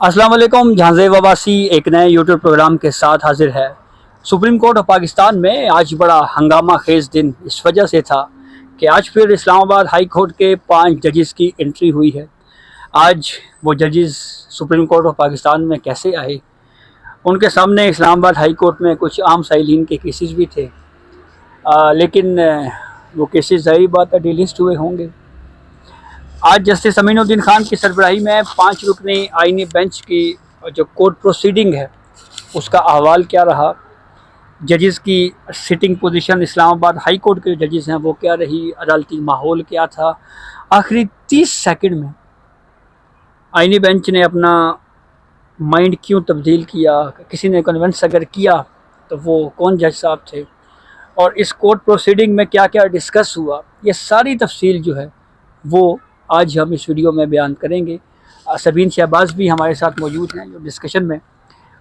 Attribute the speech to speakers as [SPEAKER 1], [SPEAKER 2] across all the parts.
[SPEAKER 1] अस्सलाम वालेकुम। झांसे वबासी एक नए यूट्यूब प्रोग्राम के साथ हाजिर है। सुप्रीम कोर्ट ऑफ पाकिस्तान में आज बड़ा हंगामा खेज दिन इस वजह से था कि आज फिर इस्लामाबाद हाई कोर्ट के 5 जजेस की एंट्री हुई है। आज वो जजेस सुप्रीम कोर्ट ऑफ पाकिस्तान में कैसे आए, उनके सामने इस्लामाबाद हाई कोर्ट में कुछ आम साइलिन के केसेस भी थे, लेकिन वो केसेस ज़ाहिर बात है डिलिस्ट हुए होंगे। आज जस्टिस अमीनुद्दीन खान की सरबराही में 5 रुकनी आईनी बेंच की जो कोर्ट प्रोसीडिंग है उसका अहवाल क्या रहा, जजेस की sitting position Islamabad high court के जजेस हैं वो क्या रही, अदालती माहौल क्या था, आखिरी 30 सेकंड में आईनी बेंच ने अपना माइंड क्यों तब्दील किया, किसी ने कन्विंस अगर किया तो वो कौन जज साहब थे, और इस कोर्ट प्रोसीडिंग में क्या क्या डिस्कस हुआ, ये सारी तफसील जो है वो आज हम इस वीडियो में बयान करेंगे। सबीन शहबाज भी हमारे साथ मौजूद हैं जो डिस्कशन में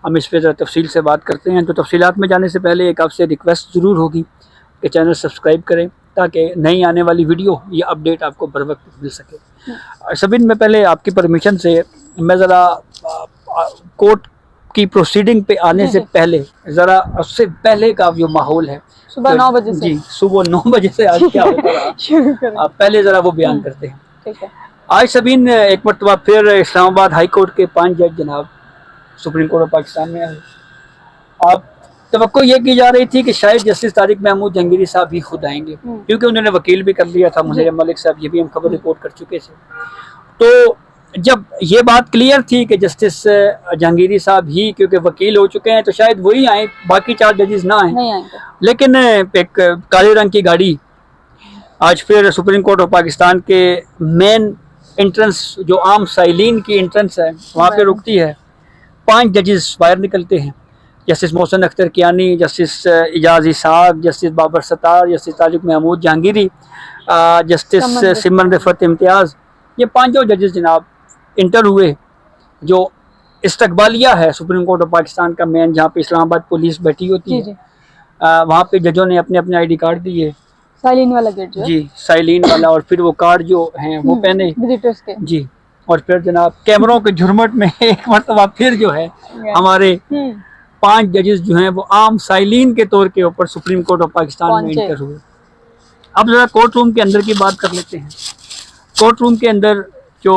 [SPEAKER 1] हम इस पर तफसील से बात करते हैं। तो तफसीलात में जाने से पहले एक आपसे रिक्वेस्ट ज़रूर होगी कि चैनल सब्सक्राइब करें ताकि नई आने वाली वीडियो या अपडेट आपको बर वक्त मिल सके। सबीन में पहले आपकी परमिशन से मैं ज़रा कोर्ट की प्रोसीडिंग पे आने से पहले ज़रा उससे पहले का जो माहौल है
[SPEAKER 2] सुबह 9 बजे से,
[SPEAKER 1] जी सुबह 9 बजे से आज क्या होता रहा पहले ज़रा वो बयान करते हैं।
[SPEAKER 2] ठीक है।
[SPEAKER 1] आज सबीन एक मरतबा फिर इस्लामाबाद हाई कोर्ट के 5 जज जनाब सुप्रीम कोर्ट ऑफ पाकिस्तान में आए। आप तवक्को ये की जा रही थी कि शायद जस्टिस तारिक महमूद जहांगीरी साहब भी खुद आएंगे, क्योंकि उन्होंने वकील भी कर लिया था मुनीर मलिक साहब, ये भी हम खबर रिपोर्ट कर चुके थे। तो जब ये बात क्लियर थी कि जस्टिस जहांगीरी साहब ही क्योंकि वकील हो चुके हैं तो शायद वही आए, बाकी 4 जजेस ना आए, लेकिन एक काले रंग की गाड़ी आज फिर सुप्रीम कोर्ट ऑफ पाकिस्तान के मेन एंट्रेंस जो आम साइलिन की एंट्रेंस है वहाँ पे रुकती है। 5 जजेस बाहर निकलते हैं, justice Mohsin Akhtar Kayani, justice Ijaz Ishaq, justice Babar Sattar, justice Tariq Mahmood Jahangiri, justice Saman Rifat Imtiaz, ये 5 जजेस जनाब इंटर हुए। जो इस्तकबालिया है सुप्रीम कोर्ट ऑफ पाकिस्तान का मेन, जहाँ पे इस्लामाबाद पुलिस बैठी होती है, वहाँ पे जजों ने अपने अपने ID कार्ड दिए,
[SPEAKER 2] साइलिन वाला गेट जो
[SPEAKER 1] जी साइलिन वाला, और फिर वो कार्ड जो हैं वो पहने
[SPEAKER 2] विजिटर्स के
[SPEAKER 1] जी। और फिर जनाब कैमरों के झुरमट में एक मरतबा फिर जो है हमारे 5 जजेस जो हैं वो आम साइलिन के तौर के ऊपर सुप्रीम कोर्ट ऑफ पाकिस्तान में इंटर हुए। अब जरा कोर्ट रूम के अंदर की बात कर लेते हैं। कोर्ट रूम के अंदर जो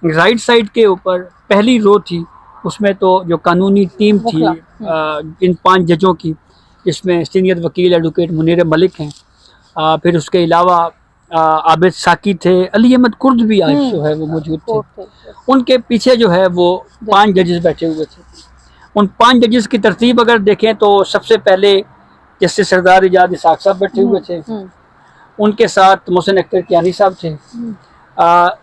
[SPEAKER 1] राइट साइड के ऊपर पहली रो थी उसमें तो जो कानूनी टीम थी इन 5 जजों की, जिसमें सीनियर वकील एडवोकेट मुनीर मलिक हैं, फिर उसके अलावा आबिद साकी थे, अली अहमद कुर्द भी आज जो है वो मौजूद थे। उनके पीछे जो है वो 5 जजेस बैठे हुए थे। उन 5 जजेस की तरतीब अगर देखें तो सबसे पहले जस्टिस सरदार इजाज़ इसहाक साहब बैठे हुए थे, उनके साथ मोहसिन अख्तर कियानी साहब थे,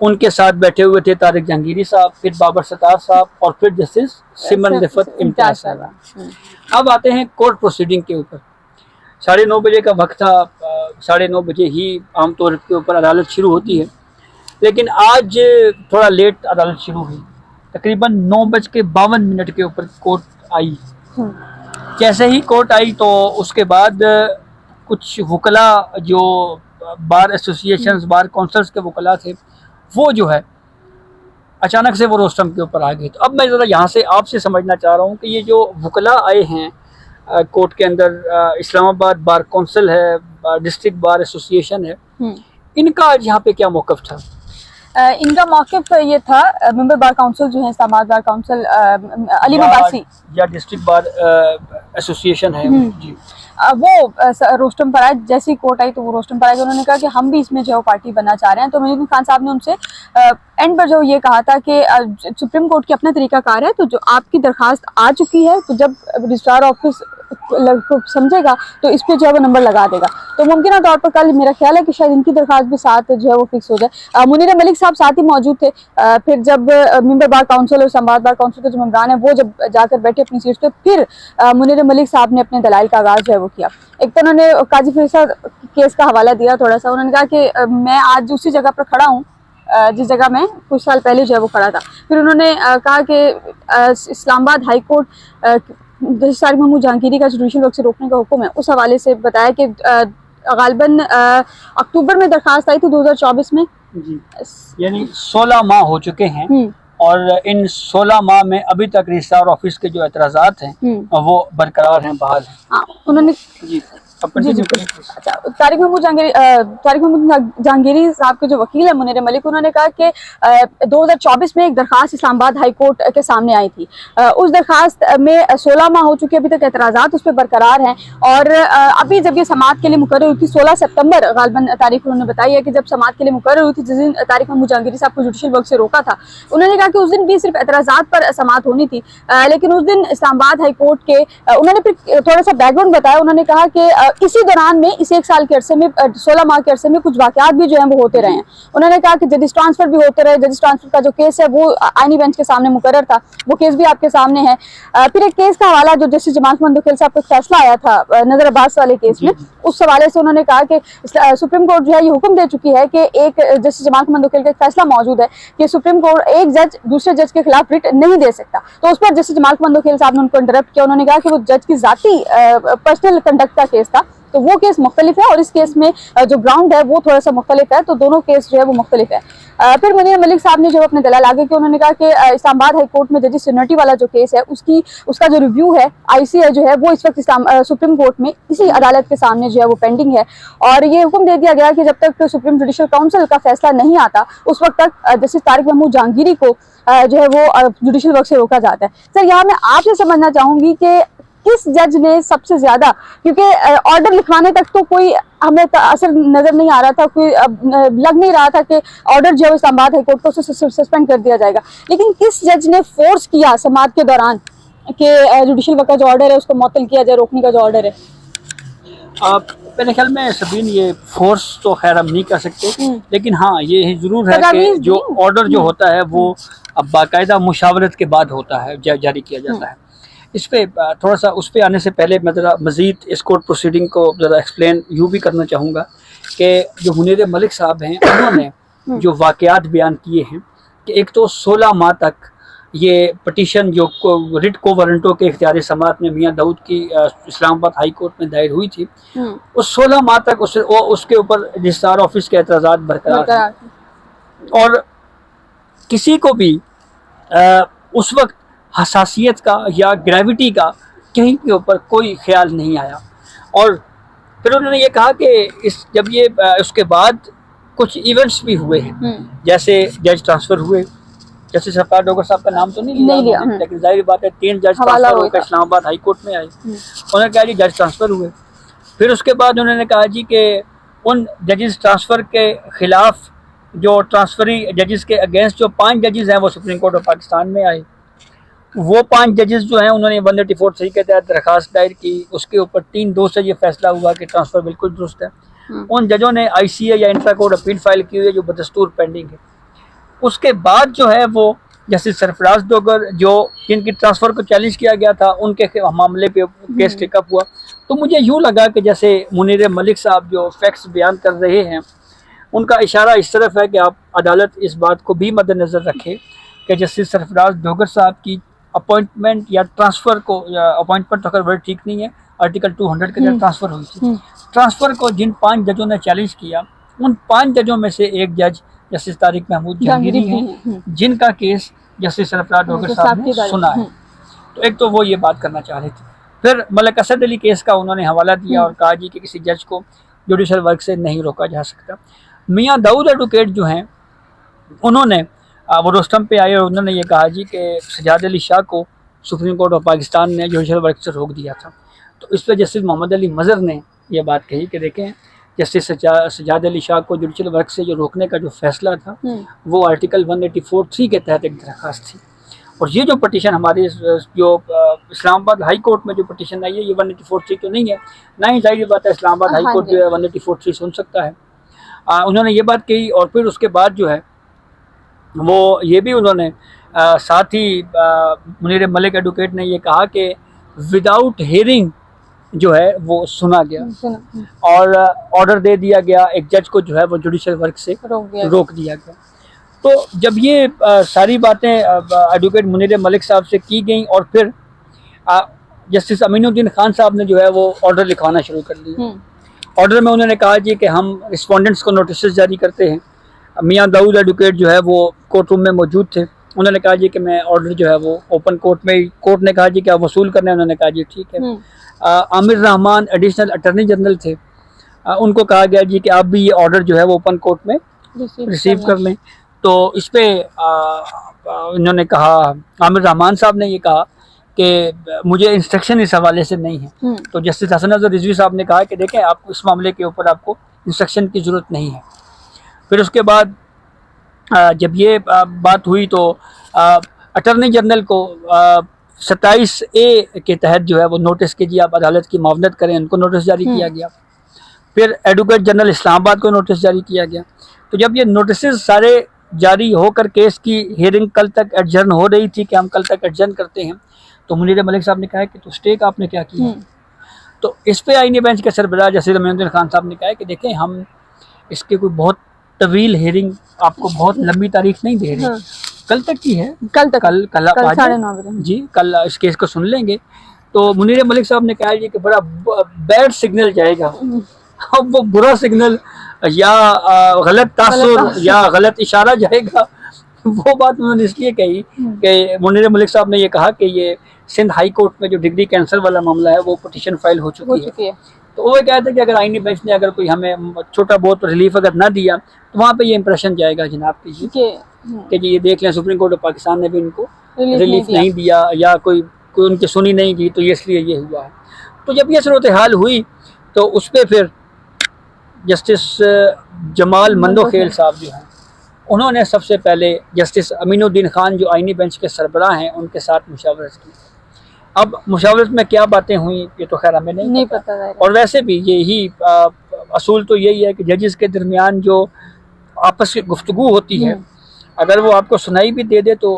[SPEAKER 1] उनके साथ बैठे हुए थे तारिक जहांगीरी साहब, फिर बाबर सत्तार साहब, और फिर जस्टिस सिमन रिफत इम्तियाज साहब। अब आते हैं कोर्ट प्रोसीडिंग के ऊपर। 9:30 बजे का वक्त था, 9:30 बजे ही आमतौर के ऊपर अदालत शुरू होती है, लेकिन आज थोड़ा लेट अदालत शुरू हुई। तकरीबन 9:52 के ऊपर कोर्ट आई। जैसे ही कोर्ट आई तो उसके बाद कुछ वकला जो बार एसोसिएशंस, बार काउंसिल्स के वकला थे वो जो है अचानक से वो रोस्टम के ऊपर आ गए। तो अब मैं ज़रा यहाँ से आपसे समझना चाह रहा हूँ कि ये जो वकला आए हैं कोर्ट के अंदर, इस्लामाबाद बार काउंसिल है, डिस्ट्रिक्ट बार एसोसिएशन है, इनका आज यहाँ पे क्या मौक़िफ़ था?
[SPEAKER 2] इनका मौक़िफ़ ये था, मेंबर बार काउंसिल जो है इस्लामाबाद बार काउंसिल अली मबासी
[SPEAKER 1] या डिस्ट्रिक्ट बार एसोसिएशन है जी,
[SPEAKER 2] वो रोस्टम पर आए। जैसे ही कोर्ट आई तो वो रोस्टम पर आए, तो उन्होंने कहा कि हम भी इसमें जो है पार्टी बनना चाह रहे हैं। तो मुनीर खान साहब ने उनसे एंड पर जो ये कहा था कि सुप्रीम कोर्ट की अपना तरीकाकार है, तो जो आपकी दरखास्त आ चुकी है तो जब रजिस्ट्रार ऑफिस समझेगा तो इस पे जो है वो नंबर लगा देगा। तो मुमकिन तौर पर कल मेरा ख्याल है कि शायद इनकी दरखास्त भी साथ जो है वो फिक्स हो जाए। मुनीर मलिक साहब साथ ही मौजूद थे। फिर जब मेंबर बार काउंसिल और इस्लामाबाद बार काउंसिल के जो मेंबरान है वो जब जाकर बैठे अपनी सीट पे, फिर मुनीर मलिक साहब ने अपने दलाइल का आगाज़ जो है वो किया। एक तो उन्होंने काजी फरीद केस का हवाला दिया थोड़ा सा। उन्होंने कहा कि मैं आज उसी जगह पर खड़ा हूँ जिस जगह में कुछ साल पहले जो है वो खड़ा था। फिर उन्होंने कहा कि Islamabad high court justice Tariq Mahmood Jahangiri का जुडिशल वर्क से रोकने का हुक्म है, उस हवाले से बताया कि गालिबन अक्टूबर में दरखास्त आई थी 2024 में,
[SPEAKER 1] जी, यानी 16 माह हो चुके हैं और इन 16 माह में अभी तक रजिस्ट्रार ऑफिस के जो एतराज़ात हैं वो बरकरार हैं, बहाल हैं।
[SPEAKER 2] हाँ, उन्होंने
[SPEAKER 1] जी
[SPEAKER 2] जी जी अच्छा, तारिक महमूद जहांगीरी साहब के जो वकील है मुनीर मलिक, उन्होंने कहा कि 2024 में एक दरखास्त इस्लामाबाद हाई कोर्ट के सामने आई थी। उस दरखास्त में 16 माह हो चुके, अभी तक एतराज़ात उस पर बरकरार हैं। और अभी जब ये समाअत के लिए मुकर्रर हुई थी 16 सितंबर गालिबन तारीख उन्होंने बताई है कि जब समाअत के लिए मुकर्रर हुई थी, जिस दिन तारिक महमूद जहांगीरी साहब को जुडिशल वर्क से रोका था, उन्होंने कहा कि उस दिन भी सिर्फ एतराज़ात पर समाअत होनी थी। लेकिन उस दिन इस्लामाबाद हाई कोर्ट के उन्होंने फिर थोड़ा सा बैकग्राउंड बताया। उन्होंने कहा कि इसी दौरान में इस 1 साल के अरसे में 16 माह के अरसे में कुछ वाकयात भी जो हैं वो होते रहे हैं। उन्होंने कहा कि जजेस ट्रांसफर भी होते रहे। जजेस ट्रांसफर का जो केस है वो आईनी बेंच के सामने मुकर्रर था, वो केस भी आपके सामने है। फिर एक केस का हवाला जो जस्टिस जमाल मंदोखेल साहब का फैसला आया था नजर अब्बास वाले केस में, उस हवाले से उन्होंने कहा कि सुप्रीम कोर्ट जो है ये हुक्म दे चुकी है कि एक जस्टिस जमाल मंदोखेल का एक फैसला मौजूद है कि सुप्रीम कोर्ट एक जज दूसरे जज के खिलाफ रिट नहीं दे सकता। तो उस पर जस्टिस जमाल मंदोखेल साहब ने उनको इंटरप्ट किया। उन्होंने कहा कि वो जज की जाती पर्सनल कंडक्ट का केस था, तो वो केस मुख्तलिफ है और इस केस में जो ग्राउंड है वो थोड़ा सा मुख्तलिफ है, तो दोनों केस जो है वो मुख्तलिफ है। फिर मुनीर मलिक साहब ने जो अपने दलाल आगे कि उन्होंने कहा कि इस्लामाबाद हाई कोर्ट में जजिस सीनियरिटी वाला जो केस है उसका जो रिव्यू है ICA जो है वो इस वक्त सुप्रीम कोर्ट में इसी अदालत के सामने जो है वो पेंडिंग है। और ये हुक्म दे दिया गया कि जब तक सुप्रीम जुडिशल काउंसिल का फैसला नहीं आता उस वक्त तक जस्टिस तारिक महमूद जहांगीरी को जो है वो जुडिशल वर्क से रोका जाता है। सर, यहाँ मैं आपसे समझना चाहूंगी कि किस जज ने सबसे ज्यादा, क्योंकि ऑर्डर लिखवाने तक तो कोई हमें असर नजर नहीं आ रहा था, कोई लग नहीं रहा था कि ऑर्डर जो है इस्लामाबाद हाई कोर्ट को सस्पेंड कर दिया जाएगा, लेकिन किस जज ने फोर्स किया समाअत के दौरान कि जुडिशल वर्क का जो ऑर्डर है उसको मुअत्तल किया जाए, रोकने का जो ऑर्डर है?
[SPEAKER 1] मेरे ख्याल में सबीन ये फोर्स तो खैर हम नहीं कर सकते, लेकिन हाँ ये जरूर है कि जो ऑर्डर जो होता है वो अब बाकायदा मुशावरत के बाद होता है, जारी किया जाता है। इस पे थोड़ा सा उस पे आने से पहले मैं ज़रा मज़ीद इस कोर्ट प्रोसीडिंग को ज़रा एक्सप्लेन यूँ भी करना चाहूँगा कि जो मुनीर मलिक साहब हैं उन्होंने जो वाक़यात बयान किए हैं कि एक तो 16 माह तक ये पटिशन जो रिट को वारंटों के इख्तियार समाअत में मियाँ दाऊद की इस्लामाबाद हाई कोर्ट में दायर हुई थी, उस 16 माह तक उसके ऊपर रजिस्ट्रार ऑफिस के एतराज़ात बरकरार हैं और किसी को भी उस वक्त हसासियत का या ग्रेविटी का कहीं के ऊपर कोई ख्याल नहीं आया। और फिर उन्होंने ये कहा कि जब ये उसके बाद कुछ इवेंट्स भी हुए हैं, जैसे जज ट्रांसफ़र हुए, जैसे सरफराज डोगर साहब का नाम तो नहीं लिया, लेकिन जाहिर बात है 3 जज ट्रांसफ़र होकर इस्लामाबाद हाई कोर्ट में आए। उन्होंने कहा जी जज ट्रांसफ़र हुए। फिर उसके बाद उन्होंने कहा जी कि उन जजेस ट्रांसफ़र के ख़िलाफ़ जो ट्रांसफरी जजेस के अगेंस्ट जो 5 जजेस हैं वो सुप्रीम कोर्ट ऑफ पाकिस्तान में आए। वो 5 जजेस जो हैं उन्होंने 184 के तहत दरखास्त दायर की, उसके ऊपर 3-2 से ये फैसला हुआ कि ट्रांसफ़र बिल्कुल दुरुस्त है। उन जजों ने ICA या इंट्रा कोर्ट अपील फाइल की हुई है जो बदस्तूर पेंडिंग है। उसके बाद जो है वो जस्टिस सरफराज डोगर जो जिनकी ट्रांसफ़र को चैलेंज किया गया था उनके मामले पे केस टेकअप हुआ। तो मुझे यूँ लगा कि जैसे मुनीर मलिक साहब जो फैक्ट्स बयान कर रहे हैं उनका इशारा इस तरफ है कि आप अदालत इस बात को भी मद्देनज़र रखें कि जस्टिस सरफराज डोगर साहब की अपॉइंटमेंट या ट्रांसफ़र को, या अपॉइंटमेंट अगर वर्ड ठीक नहीं है, आर्टिकल 200 के तहत ट्रांसफ़र हुई थी। ट्रांसफ़र को जिन 5 जजों ने चैलेंज किया उन 5 जजों में से एक जज जस्टिस तारिक महमूद जहांगीरी हैं जिनका केस जस्टिस सरफराज डोगर साहब ने सुना है। तो एक तो वो ये बात करना चाह रहे थे। फिर मलिक असद अली केस का उन्होंने हवाला दिया और कहा जी कि किसी जज को जुडिशल वर्क से नहीं रोका जा सकता। मियाँ दाऊद एडवोकेट जो हैं उन्होंने वो रोस्टम पे आए और उन्होंने ये कहा जी कि सजाद अली शाह को सुप्रीम कोर्ट ऑफ पाकिस्तान ने जुडिशल वर्क से रोक दिया था। तो इस पर जस्टिस मोहम्मद अली मज़र ने यह बात कही कि देखें जस्टिस सजाद अली शाह को जुडिशल वर्क से जो रोकने का जो फैसला था वो आर्टिकल 184(3) के तहत एक दरख्वास्त थी। और ये जो पटिशन हमारे जो इस्लामाबाद हाई कोर्ट में जो पटिशन आई है ये 184(3) तो नहीं है, ना ही जाहिर बात है इस्लामाबाद हाई कोर्ट जो है 184(3) सुन सकता है। उन्होंने ये बात कही और फिर उसके बाद जो है वो ये भी उन्होंने साथ ही मुनीर मलिक एडवोकेट ने ये कहा कि विदाउट हियरिंग जो है वो सुना गया और ऑर्डर दे दिया गया, एक जज को जो है वो जुडिशल वर्क से रोक दिया गया। तो जब ये सारी बातें एडवोकेट मुनीर मलिक साहब से की गई और फिर जस्टिस अमीनुद्दीन खान साहब ने जो है वो ऑर्डर लिखवाना शुरू कर दिया। ऑर्डर में उन्होंने कहा जी कि हम रिस्पोंडेंट्स को नोटिस जारी करते हैं। मियाँ दाऊद एडवोकेट जो है वो कोर्ट रूम में मौजूद थे, उन्होंने कहा जी कि मैं ऑर्डर जो है वो ओपन कोर्ट में, कोर्ट ने कहा जी कि आप वसूल करने हैं, उन्होंने कहा जी ठीक है। Aamir Rahman additional attorney general थे, उनको कहा गया जी कि आप भी ये ऑर्डर जो है वो ओपन कोर्ट में रिसीव कर लें। तो इस पे इन्होंने कहा, आमिर रहमान साहब ने ये कहा कि मुझे इंस्ट्रक्शन इस हवाले से नहीं है। तो जस्टिस हसन नज़र रिजवी साहब ने कहा कि देखें आपको इस मामले के ऊपर आपको इंस्ट्रक्शन की ज़रूरत नहीं है। फिर उसके बाद जब ये बात हुई तो अटॉर्नी जनरल को 27A के तहत जो है वो नोटिस के जी आप अदालत की मुआवनत करें, उनको नोटिस जारी किया गया। फिर एडवोकेट जनरल इस्लामाबाद को नोटिस जारी किया गया। तो जब ये नोटिस सारे जारी होकर केस की हियरिंग कल तक एडजर्न हो रही थी कि हम कल तक एडजर्न करते हैं, तो मुनीर मलिक साहब ने कहा कि तो स्टे का आपने क्या किया। तो इस पे आईनी बेंच के सरबराह जस्टिस अमीनुद्दीन खान साहब ने कहा कि देखें हम इसके कोई बहुत तवील हियरिंग आपको बहुत लंबी तारीख नहीं दे रहे, कल तक की है, कल आप आ जाए जी, कल इस केस को सुन लेंगे। तो मुनीर मलिक साहब ने कहा जी कि बड़ा बैड सिग्नल जाएगा, अब वो बुरा सिग्नल या गलत तासुर या गलत इशारा जाएगा। वो बात उन्होंने इसलिए कही कि मुनीर मलिक साहब ने ये कहा कि ये सिंध हाई कोर्ट में जो डिग्री कैंसर वाला मामला है वो पिटीशन फाइल हो चुकी है। तो वो कहते हैं कि अगर आईनी बेंच ने अगर कोई हमें छोटा बहुत रिलीफ अगर ना दिया तो वहाँ पे ये इंप्रेशन जाएगा जनाब कीजिए कि जी ये देख लें सुप्रीम कोर्ट ऑफ पाकिस्तान ने भी इनको रिलीफ नहीं दिया या कोई उनकी सुनी नहीं की, तो ये इसलिए ये हुआ है। तो जब ये सूरत हाल हुई तो उस पर फिर जस्टिस जमाल मंदोखेल साहब जो हैं उन्होंने सबसे पहले जस्टिस अमीनुद्दीन खान जो आईनी बेंच के सरबराह हैं उनके साथ मुशावरत की। अब मुशावरत में क्या बातें हुई ये तो खैर हमें नहीं पता। और वैसे भी यही असूल तो यही है कि जजेस के दरमियान जो आपस की गुफ्तगू होती है अगर वो आपको सुनाई भी दे दे तो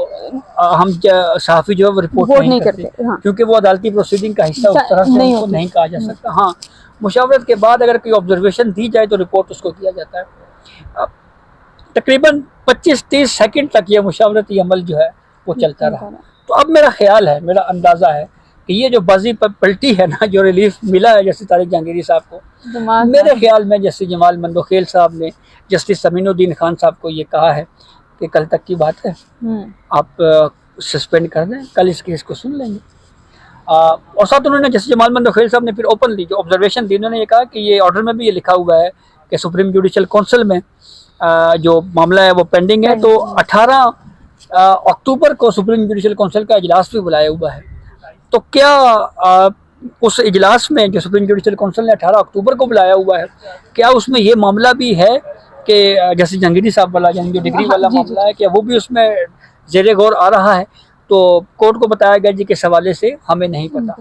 [SPEAKER 1] हम सहाफ़ी जो है वो रिपोर्ट नहीं करते क्योंकि वो अदालती प्रोसीडिंग का हिस्सा उस तरह से उनको नहीं कहा जा सकता। हाँ, मुशावरत के बाद अगर कोई ऑब्जर्वेशन दी जाए तो रिपोर्ट उसको किया जाता है। तकरीबन 25-30 सेकंड तक ये मुशावरती अमल जो है वो चलता रहा। तो अब मेरा ख्याल है, मेरा अंदाज़ा है कि ये जो बाजी पलटी है ना, जो रिलीफ मिला है जस्टिस तारिक जहांगीरी साहब को, मेरे ख्याल में जस्टिस जमाल मंदोखेल साहब ने जस्टिस अमीनुद्दीन खान साहब को ये कहा है कि कल तक की बात है, आप सस्पेंड कर दें, कल इस केस को सुन लेंगे। और साथ उन्होंने जस्टिस जमाल मंदोखेल साहब ने फिर ओपनली जो ऑब्जर्वेशन दी, उन्होंने ये कहा कि ये ऑर्डर में भी ये लिखा हुआ है कि सुप्रीम जुडिशल काउंसिल में जो मामला है वो पेंडिंग है। तो 18 अक्टूबर को सुप्रीम जुडिशल काउंसिल का इजलास भी बुलाया हुआ है। तो क्या उस इजलास में जो सुप्रीम जुडिशल काउंसिल ने 18 अक्टूबर को बुलाया हुआ है, क्या उसमें ये मामला भी है कि जस्टिस जहांगीरी साहब वाला यानी जो डिग्री वाला मामला है, क्या वो भी उसमें ज़ेरे गौर आ रहा है? तो कोर्ट को बताया गया जी के हवाले से हमें नहीं पता।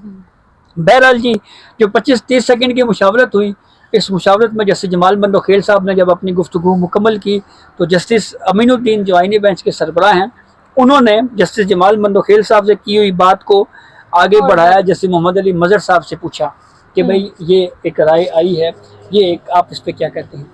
[SPEAKER 1] बहरहाल जी जो 25-30 सेकंड की मुशावरत हुई, इस मुशावरत में जस्टिस जमाल मंदोखेल साहब ने जब अपनी गुफ्तगू मुकम्मल की तो जस्टिस अमीनुद्दीन जो आईनी बेंच के सरबराह हैं उन्होंने जस्टिस जमाल मंदोखेल साहब से की हुई बात को आगे बढ़ाया। जस्टिस मोहम्मद अली मजहर साहब से पूछा कि भाई ये एक राय आई है, ये एक आप इस पर क्या कहते हैं।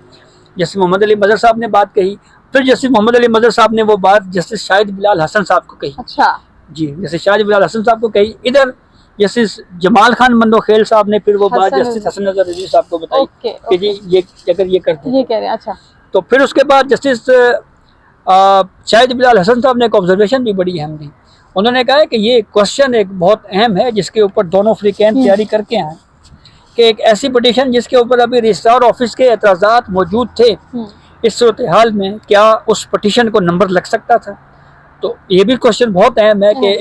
[SPEAKER 1] जस्टिस मोहम्मद अली मजहर साहब ने बात कही, फिर जस्टिस मोहम्मद अली मजहर साहब ने वो बात जस्टिस शाहिद बिलाल हसन साहब को कही। अच्छा जी, जस्टिस शाहिद बिलाल हसन साहब को कही। इधर जस्टिस जमाल खान मंदोखेल साहब ने फिर वो बात जस्टिस हसन नजर रिजवी साहब को बताई कि जी ये अगर ये करते हैं ये कह रहे हैं। अच्छा, तो फिर उसके बाद जस्टिस शाहिद बिलाल हसन साहब ने एक ऑब्जर्वेशन भी बड़ी अहम दी। उन्होंने कहा है कि ये क्वेश्चन एक बहुत अहम है जिसके ऊपर दोनों फ्रीकैन तैयारी करके आए कि एक ऐसी पटिशन जिसके ऊपर अभी रजिस्ट्रार ऑफिस के एतराज़ात मौजूद थे, इस सूरत हाल में क्या उस पटिशन को नंबर लग सकता था? तो ये भी क्वेश्चन बहुत अहम है कि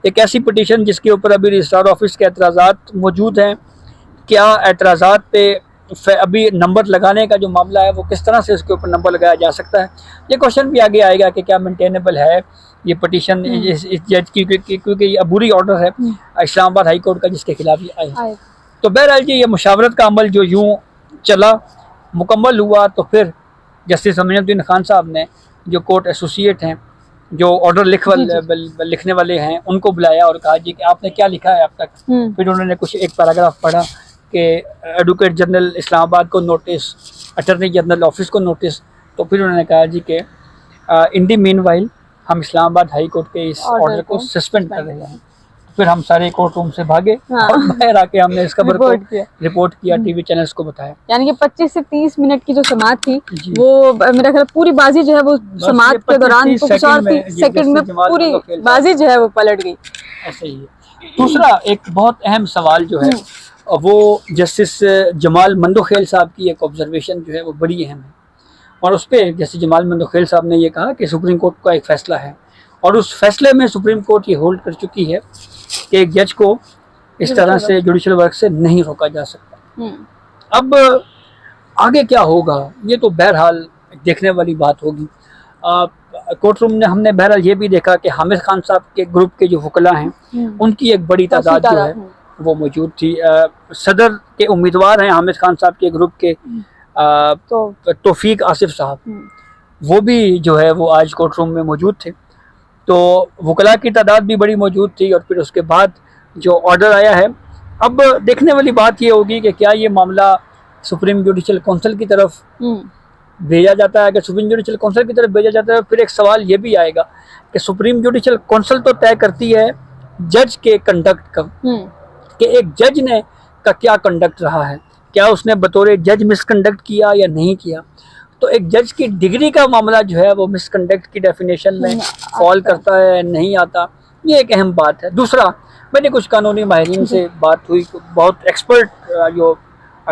[SPEAKER 1] एक ऐसी पटिशन जिसके ऊपर अभी रजिस्ट्रार ऑफिस के एतराज़ात मौजूद हैं, क्या एतराज़ात पे अभी नंबर लगाने का जो मामला है वो किस तरह से उसके ऊपर नंबर लगाया जा सकता है? ये क्वेश्चन भी आगे आएगा कि क्या मेंटेनेबल है ये पटिशन इस जज की, क्योंकि ये अबूरी ऑर्डर है इस्लामाबाद हाई कोर्ट का जिसके खिलाफ ये आए। तो बहरहाल जी ये मुशावरत का अमल जो यूँ चला मुकम्मल हुआ तो फिर जस्टिस अमीनुद्दीन खान साहब ने जो कोर्ट एसोसिएट हैं, जो ऑर्डर लिखने वाले हैं, उनको बुलाया और कहा जी कि आपने क्या लिखा है अब तक। फिर उन्होंने कुछ एक पैराग्राफ पढ़ा कि एडवोकेट जनरल इस्लामाबाद को नोटिस, अटॉर्नी जनरल ऑफिस को नोटिस। तो फिर उन्होंने कहा जी कि इन दी मीनवाइल हम इस्लामाबाद हाई कोर्ट के इस ऑर्डर को सस्पेंड कर रहे हैं। फिर हम सारे कोर्ट रूम से भागे
[SPEAKER 2] हाँ।
[SPEAKER 1] और बाहर आके हमने इस खबर को
[SPEAKER 2] रिपोर्ट किया।
[SPEAKER 1] टीवी चैनल्स को बताया।
[SPEAKER 2] यानी कि 25 से 30 मिनट की जो समाअत थी
[SPEAKER 1] जी।
[SPEAKER 2] वो मेरा ख्याल पूरी बाजी जो है वो समाअत के दौरान
[SPEAKER 1] 25-30
[SPEAKER 2] सेकंड में पूरी बाजी जो है वो पलट गई।
[SPEAKER 1] ऐसे ही है। दूसरा एक बहुत अहम सवाल जो है वो जस्टिस जमाल मंदोखेल साहब की एक ऑब्जर्वेशन जो है वो बड़ी अहम है, और उस पर जस्टिस जमाल मंदोखेल साहब ने ये कहा कि सुप्रीम कोर्ट का एक फैसला है और उस फैसले में सुप्रीम कोर्ट ये होल्ड कर चुकी है कि एक जज को इस तरह से जुडिशल वर्क से नहीं रोका जा सकता। अब आगे क्या होगा ये तो बहरहाल देखने वाली बात होगी। कोर्ट रूम ने हमने बहरहाल ये भी देखा कि हामिद खान साहब के ग्रुप के जो वकला हैं उनकी एक बड़ी तादाद जो है वो मौजूद थी। सदर के उम्मीदवार हैं हामिद खान साहब के ग्रुप के तौफीक आसिफ साहब, वो भी जो है वो आज कोर्ट रूम में मौजूद थे। तो वकला की तादाद भी बड़ी मौजूद थी और फिर उसके बाद जो ऑर्डर आया है, अब देखने वाली बात ये होगी कि क्या ये मामला सुप्रीम जुडिशल काउंसिल की तरफ भेजा जाता है। अगर सुप्रीम जुडिशल काउंसिल की तरफ भेजा जाता है फिर एक सवाल ये भी आएगा कि सुप्रीम जुडिशल काउंसिल तो तय करती है जज के कंडक्ट का कि एक जज ने का क्या कंडक्ट रहा है, क्या उसने बतौर जज मिसकंडक्ट किया या नहीं किया। तो एक जज की डिग्री का मामला जो है वो मिसकंडक्ट की डेफिनेशन में फॉल करता है, नहीं आता। ये एक अहम बात है। दूसरा, मैंने कुछ कानूनी माहिरीन से बात हुई, बहुत एक्सपर्ट जो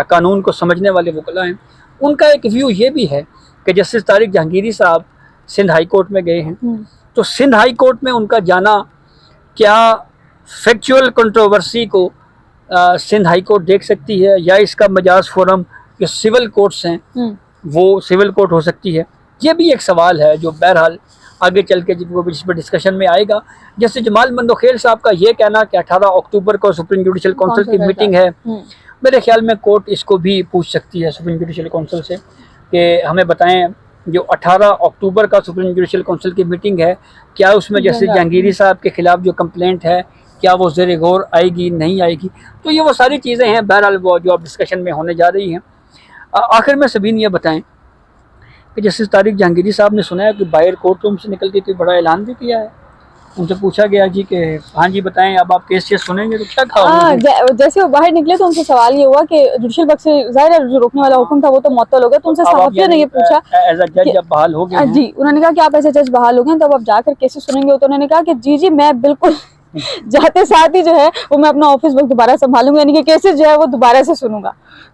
[SPEAKER 1] कानून को समझने वाले वकला हैं, उनका एक व्यू ये भी है कि जस्टिस तारिक जहांगीरी साहब सिंध हाई कोर्ट में गए हैं, तो सिंध हाई कोर्ट में उनका जाना क्या फैक्चुअल कंट्रोवर्सी को सिंध हाई कोर्ट देख सकती है या इसका मजाज फोरम जो सिविल कोर्ट्स हैं वो सिविल कोर्ट हो सकती है। ये भी एक सवाल है जो बहरहाल आगे चल के जिस पर डिस्कशन में आएगा। जैसे जमाल मंदोखेल साहब का ये कहना कि 18 अक्टूबर को सुप्रीम जुडिशल काउंसिल की मीटिंग है, मेरे ख्याल में कोर्ट इसको भी पूछ सकती है सुप्रीम जुडिशल काउंसिल से कि हमें बताएं जो 18 अक्टूबर का सुप्रीम जुडिशल काउंसिल की मीटिंग है, क्या उसमें जैसे जहांगीरी साहब के खिलाफ जो कंप्लेंट है क्या वो ज़ेर गौर आएगी नहीं आएगी। तो ये वो सारी चीज़ें हैं बहरहाल वो जो अब डिस्कशन में होने जा रही हैं। आखिर में सबीन ये बताएं कि जस्टिस तारिक जहांगीरी साहब ने सुना है कि बाहर कोर्ट रूम से निकलती थी, बड़ा ऐलान भी किया है। उनसे पूछा गया जी कि हाँ जी बताएं अब आप केस सुनेंगे तो क्या कहा।
[SPEAKER 2] जैसे वो बाहर निकले तो उनसे सवाल ये हुआ कि जुडिशल वर्क से जाहिर है जो रोकने वाला हुक्म था वो तो मुअत्तल हो गया, तो उनसे सहाफ़ियों ने ये पूछा
[SPEAKER 1] एज अ जज जब बहाल हो गए
[SPEAKER 2] जी, उन्होंने कहा कि आप ऐसे जज बहाल हो गए तो अब आप जाकर केसेस सुनेंगे। तो उन्होंने कहा कि जी मैं बिल्कुल जाते साथ ही जो है वो मैं अपना ऑफिस वर्क दोबारा संभालूंगा, यानी कि केसेस जो है वो दोबारा से सुनूंगा।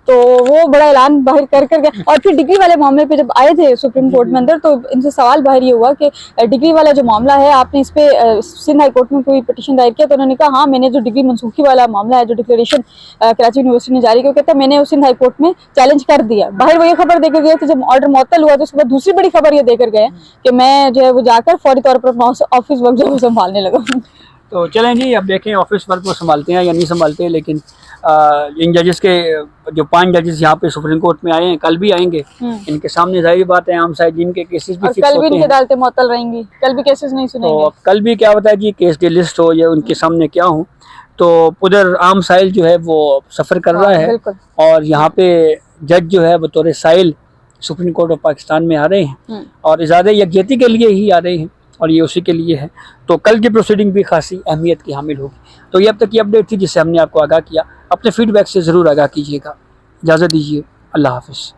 [SPEAKER 2] तो वो बड़ा ऐलान बाहर कर गए। और फिर डिग्री वाले मामले पे जब आए थे सुप्रीम कोर्ट में अंदर, तो इनसे सवाल बाहर ये हुआ कि डिग्री वाला जो मामला है आपने इस पे सिंध हाई कोर्ट में कोई पिटीशन दायर किया। तो उन्होंने कहा हाँ मैंने जो डिग्री मनसूखी वाला मामला है जो डिक्लेरेशन कराची यूनिवर्सिटी ने जारी किया, कहते हैं मैंने उस सिंध हाई कोर्ट में चैलेंज कर दिया। बाहर वो ये खबर देकर गए थे, जब ऑर्डर मुअत्तल हुआ तो उसके बाद दूसरी बड़ी खबर ये देकर गए कि मैं जो है वो जाकर फौरी तौर पर अपना ऑफिस वर्क जो है संभालने लगा।
[SPEAKER 1] तो चलें जी अब देखें ऑफिस वर्क वो संभालते हैं या नहीं संभालते। लेकिन इन जजेस के जो 5 जजेस यहाँ पे सुप्रीम कोर्ट में आए हैं, कल भी आएंगे, इनके सामने जाहिर बात है आम साहिदीन के केसेस भी फिक्स
[SPEAKER 2] कल भी
[SPEAKER 1] होते
[SPEAKER 2] इनकी अदालतें मुअत्तल रहेंगी, कल भी केसेस नहीं सुनेंगे।
[SPEAKER 1] तो कल भी क्या बताया जी केस की लिस्ट हो या उनके सामने क्या हो, तो उधर आम साहिल जो है वो सफ़र कर रहा है और यहाँ पे जज जो है बतौर साहिल सुप्रीम कोर्ट ऑफ पाकिस्तान में आ रहे हैं और इज़ादे यकजहती के लिए ही आ रहे हैं और ये उसी के लिए है। तो कल की प्रोसीडिंग भी खासी अहमियत की हामिल होगी। तो ये अब तक की अपडेट थी जिससे हमने आपको आगाह किया। अपने फीडबैक से ज़रूर आगाह कीजिएगा। इजाज़त दीजिए, अल्लाह हाफ़िज़।